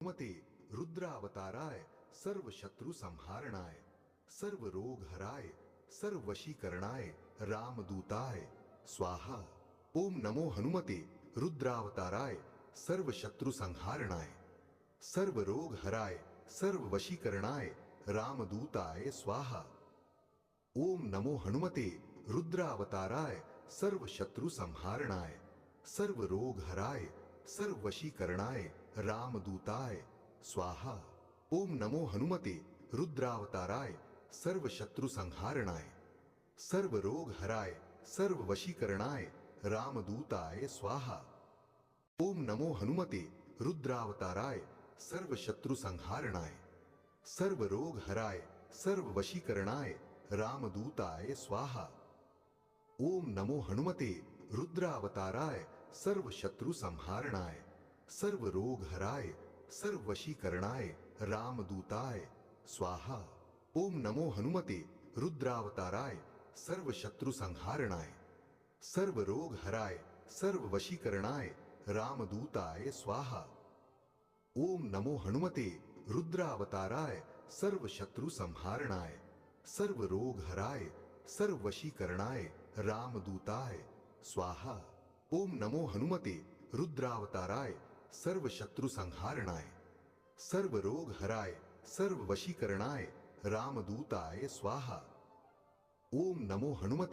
मते रुद्रावताराय सर्व शत्रु संहारणाय सर्व रोग हराय सर्व वशीकरणाय रामदूताय स्वाहा। ओम नमो हनुमते रुद्रावताराय सर्व शत्रु संहारणाय सर्व रोग हराय सर्व वशीकरणाय रामदूताय स्वाहा। ओम नमो हनुमते रुद्रावताराय सर्व शत्रु संहारणाय सर्व रोग हराय सर्व वशीकरणाय रामदूताय स्वाहा। ओम नमो हनुमते रुद्रावताराय सर्व शत्रु संहारणाय सर्व रोग हराय सर्व वशीकरणाय रामदूताय स्वाहा। ओम नमो हनुमते रुद्रावताराय सर्व शत्रु संहारणाय सर्व रोग हराय सर्व वशीकरणाय रामदूताय स्वाहा। ओम नमो हनुमते रुद्रावताराय सर्व शत्रु संहारणाय सर्व रोग हराय सर्व वशीकरणाय रामदूताय स्वाहा। ओम नमो हनुमते रुद्रावताराय सर्व शत्रु संहारणाय सर्व रोग हराय सर्व वशीकरणाय रामदूताय स्वाहा। ओम नमो हनुमते रुद्रावताराय सर्व शत्रु संहारणाय सर्व रोग हराय सर्व वशीकरणाय रामदूताय स्वाहा। ओम नमो हनुमते रुद्रावताराय सर्व शत्रु संहारणाय सर्व रोग हराय सर्व वशीकरणाय रामदूताय स्वाहा। ओम नमो हनुमते